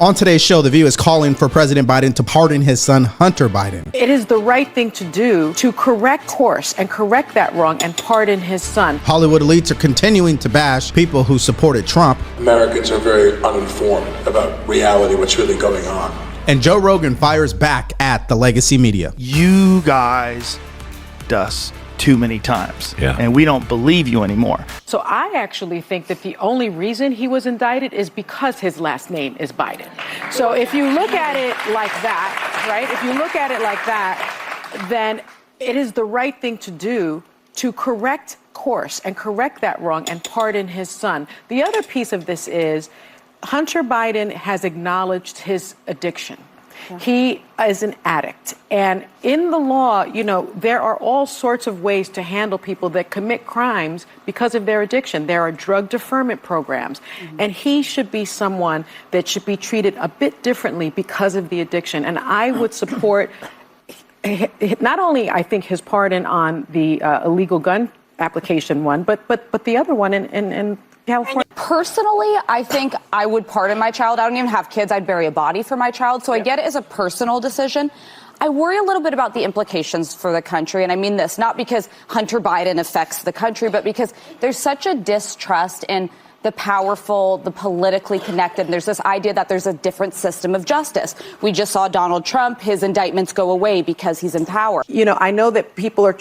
On today's show, The View is calling for President Biden to pardon his son, Hunter Biden. It is the right thing to do to correct course and correct that wrong and pardon his son. Hollywood elites are continuing to bash people who supported Trump. Americans are very uninformed about reality, what's really going on. And Joe Rogan fires back at the legacy media. You guys us too many times, and we don't believe you anymore. So I actually think that the only reason he was indicted is because his last name is Biden. So if you look at it like that, right, if you look at it like that, then it is the right thing to do to correct course and correct that wrong and pardon his son. The other piece of this is Hunter Biden has acknowledged his addiction. He is an addict. And in the law, you know, there are all sorts of ways to handle people that commit crimes because of their addiction. There are drug deferment programs. And he should be someone that should be treated a bit differently because of the addiction. And I would support not only, I think, his pardon on the illegal gun application one, but the other one in California. Personally, I think I would pardon my child. I don't even have kids. I'd bury a body for my child. So I get it as a personal decision. I worry a little bit about the implications for the country. And I mean this, not because Hunter Biden affects the country, but because there's such a distrust in the powerful, the politically connected. And there's this idea that there's a different system of justice. We just saw Donald Trump, his indictments go away because he's in power. You know, I know that people are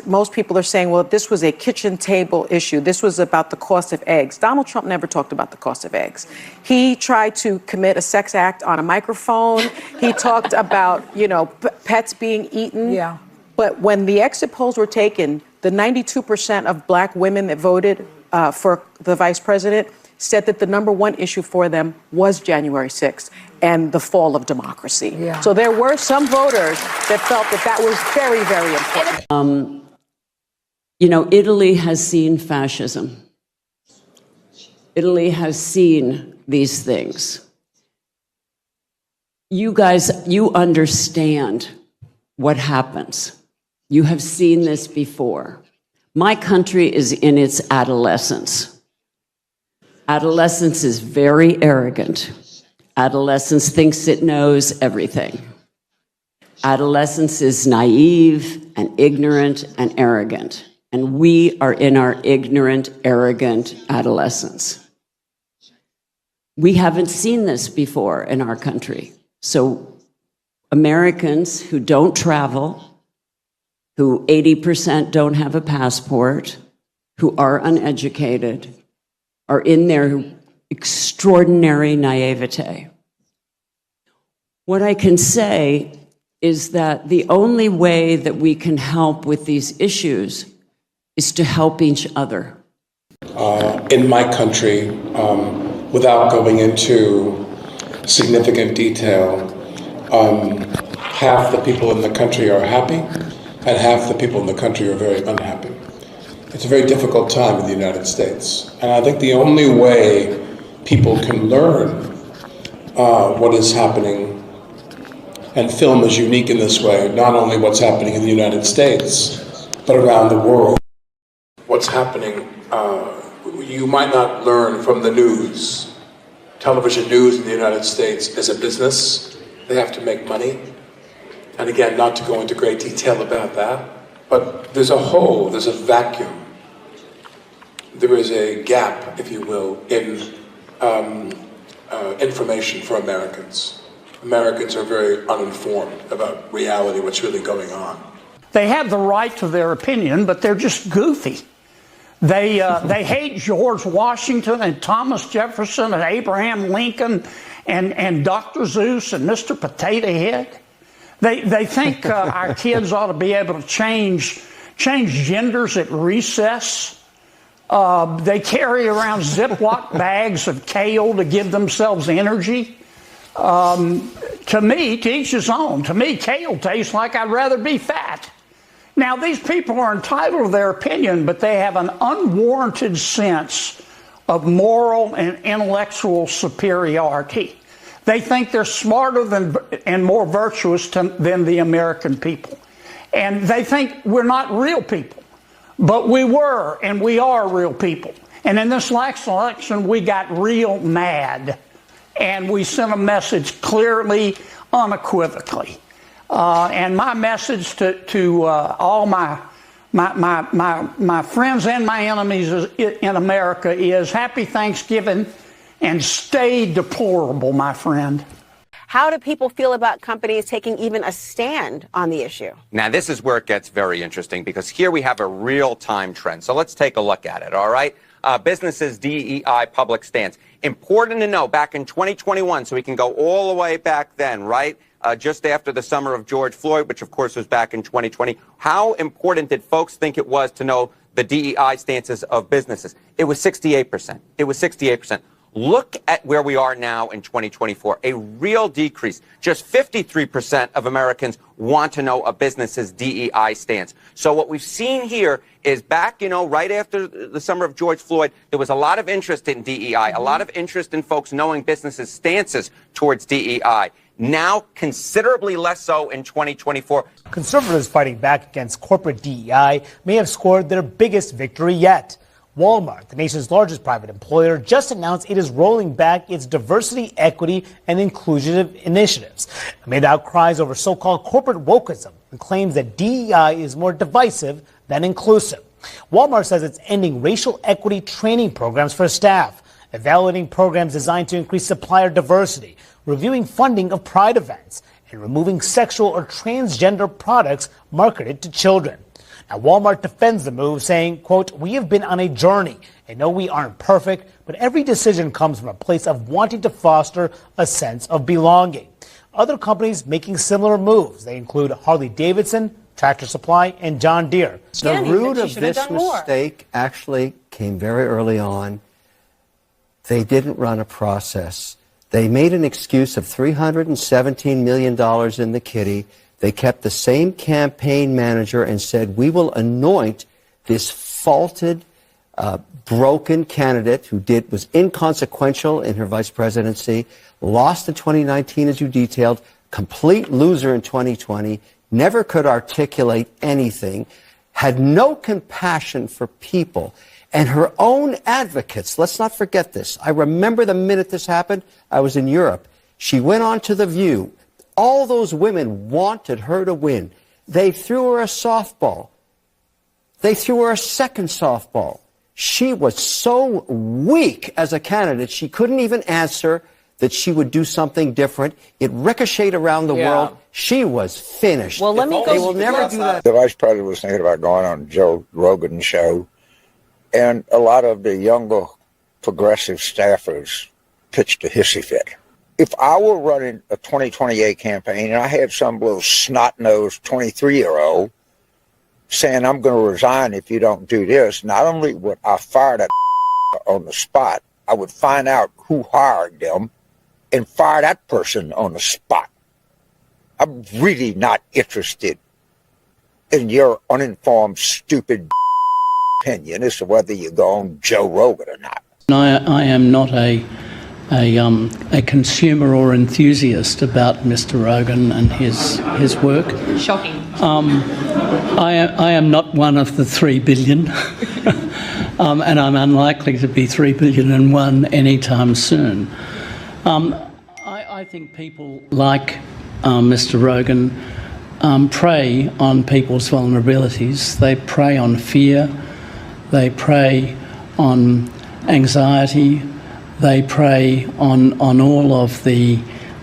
most people are saying, well, this was a kitchen table issue. This was about the cost of eggs. Donald Trump never talked about the cost of eggs. He tried to commit a sex act on a microphone. He talked about, you know, pets being eaten. Yeah. But when the exit polls were taken, the 92% of black women that voted for the vice president said that the number one issue for them was January 6th and the fall of democracy. Yeah. So there were some voters that felt that that was very, very important. You know, Italy has seen fascism. Italy has seen these things. You guys, you understand what happens. You have seen this before. My country is in its adolescence. Adolescence is very arrogant. Adolescence thinks it knows everything. Adolescence is naive and ignorant and arrogant. And we are in our ignorant, arrogant adolescence. We haven't seen this before in our country. So Americans who don't travel, who 80% don't have a passport, who are uneducated, are in their extraordinary naivete. What I can say is that the only way that we can help with these issues is to help each other. In my country, without going into significant detail, half the people in the country are happy, and half the people in the country are very unhappy. It's a very difficult time in the United States. And I think the only way people can learn what is happening, and film is unique in this way, not only what's happening in the United States, but around the world. What's happening, you might not learn from the news. Television news in the United States is a business. They have to make money. And again, not to go into great detail about that, but there's a hole, there's a vacuum. There is a gap, if you will, in information for Americans. Americans are very uninformed about reality, what's really going on. They have the right to their opinion, but they're just goofy. They hate George Washington and Thomas Jefferson and Abraham Lincoln and Dr. Seuss and Mr. Potato Head. They think our kids ought to be able to change genders at recess. They carry around Ziploc bags of kale to give themselves energy. To me, to each his own. To me, kale tastes like I'd rather be fat. Now, these people are entitled to their opinion, but they have an unwarranted sense of moral and intellectual superiority. They think they're smarter and more virtuous than the American people. And they think we're not real people. But we were, and we are real people. And in this last election, we got real mad. and we sent a message clearly, unequivocally. And my message to all my friends and my enemies in America is happy Thanksgiving and stay deplorable, my friend. How do people feel about companies taking even a stand on the issue? Now, this is where it gets very interesting because here we have a real-time trend. So let's take a look at it, all right? Businesses' DEI public stance. Important to know, back in 2021, so we can go all the way back then, right? Just after the summer of George Floyd, which of course was back in 2020. How important did folks think it was to know the DEI stances of businesses? It was 68%. It was 68%. Look at where we are now in 2024, a real decrease. Just 53% of Americans want to know a business's DEI stance. So what we've seen here is back, right after the summer of George Floyd, there was a lot of interest in DEI, a lot of interest in folks knowing businesses' stances towards DEI. Now, considerably less so in 2024. Conservatives fighting back against corporate DEI may have scored their biggest victory yet. Walmart, the nation's largest private employer, just announced it is rolling back its diversity, equity, and inclusion initiatives amid outcries over so-called corporate wokeism and claims that DEI is more divisive than inclusive. Walmart says it's ending racial equity training programs for staff, evaluating programs designed to increase supplier diversity, reviewing funding of pride events, and removing sexual or transgender products marketed to children. Now, Walmart defends the move, saying, quote, "We have been on a journey and know we aren't perfect, but every decision comes from a place of wanting to foster a sense of belonging." Other companies making similar moves. They include Harley-Davidson, Tractor Supply, and John Deere. The root of this mistake actually came very early on. They didn't run a process. They made an excuse of $317 million in the kitty. They kept the same campaign manager and said, we will anoint this faulted, broken candidate who was inconsequential in her vice presidency, lost in 2019, as you detailed, complete loser in 2020, never could articulate anything, had no compassion for people. And her own advocates, let's not forget this. I remember the minute this happened, I was in Europe. She went on to The View. All those women wanted her to win. They threw her a softball. They threw her a second softball. She was so weak as a candidate, she couldn't even answer that she would do something different. It ricocheted around the world. She was finished. Well, let me go. They will never do that. The vice president was thinking about going on Joe Rogan's show, and a lot of the younger progressive staffers pitched a hissy fit. If I were running a 2028 campaign and I had some little snot-nosed 23-year-old saying, I'm going to resign if you don't do this, not only would I fire that on the spot, I would find out who hired them and fire that person on the spot. I'm really not interested in your uninformed, stupid opinion as to whether you go on Joe Rogan or not. I am not a consumer or enthusiast about Mr. Rogan and his work. Shocking. I am not one of the 3 billion, and I'm unlikely to be 3 billion and one anytime soon. I think people like Mr. Rogan prey on people's vulnerabilities. They prey on fear. They prey on anxiety. They prey on all of the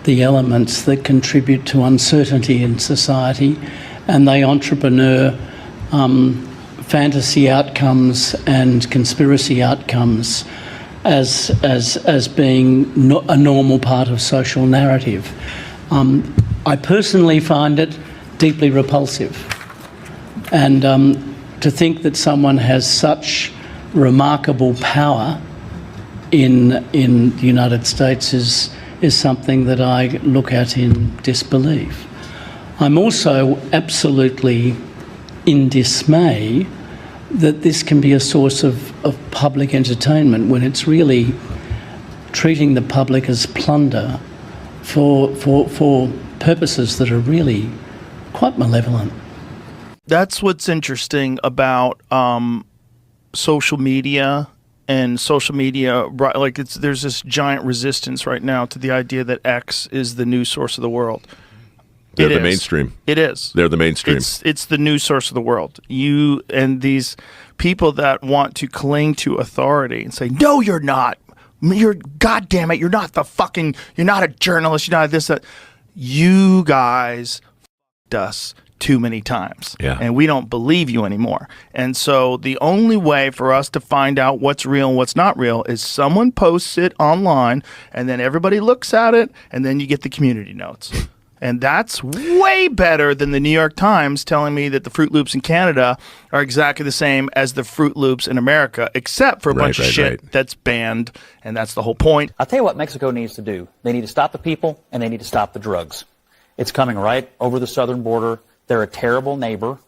elements that contribute to uncertainty in society, and they entrepreneur fantasy outcomes and conspiracy outcomes as being a normal part of social narrative. I personally find it deeply repulsive, and to think that someone has such remarkable power in the United States is something that I look at in disbelief. I'm also absolutely in dismay that this can be a source of public entertainment when it's really treating the public as plunder for purposes that are really quite malevolent. That's what's interesting about social media and social media, like there's this giant resistance right now to the idea that X is the news source of the world. They're the mainstream. It is. They're the mainstream. It's the news source of the world. You and these people that want to cling to authority and say, no, you're not. You're, God damn it, you're not you're not a journalist. You're not this, that. You guys f***ed us too many times. Yeah. And we don't believe you anymore. And so the only way for us to find out what's real and what's not real is someone posts it online, and then everybody looks at it, and then you get the community notes. And that's way better than the New York Times telling me that the Fruit Loops in Canada are exactly the same as the Fruit Loops in America, except for a bunch of shit that's banned, and that's the whole point. I'll tell you what Mexico needs to do. They need to stop the people, and they need to stop the drugs. It's coming right over the southern border. They're a terrible neighbor.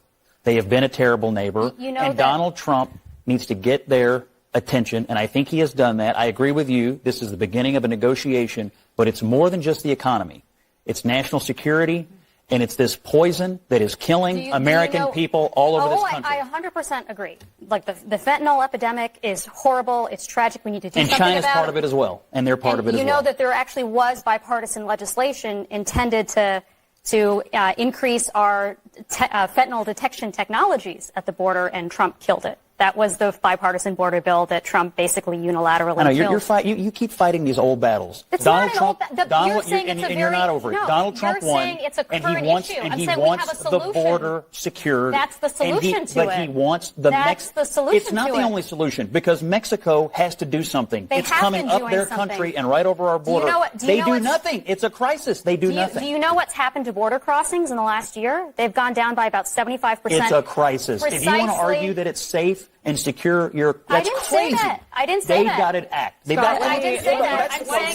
They have been a terrible neighbor. And Donald Trump needs to get their attention, and I think he has done that. I agree with you. This is the beginning of a negotiation, but it's more than just the economy. It's national security, and it's this poison that is killing American people all over this country. I 100% agree. Like the fentanyl epidemic is horrible. It's tragic. We need to do something about it. And China's part of it as well, and they're part of it as well. You know that there actually was bipartisan legislation intended to increase our fentanyl detection technologies at the border, and Trump killed it. That was the bipartisan border bill that Trump basically unilaterally killed. You keep fighting these old battles. It's Donald not Trump, an old battle. You're not over it. Donald Trump won, and he wants the border secured. That's the solution to it. But he wants the the solution. It's not the only solution, because Mexico has to do something. It's coming up their country and right over our border. They do nothing. It's a crisis. They do nothing. Do you know what's happened to border crossings in the last year? They've gone down by about 75%. It's a crisis. If you want to argue that it's safe and secure, that's crazy. I didn't say that. They've got it act. I didn't say that. I'm saying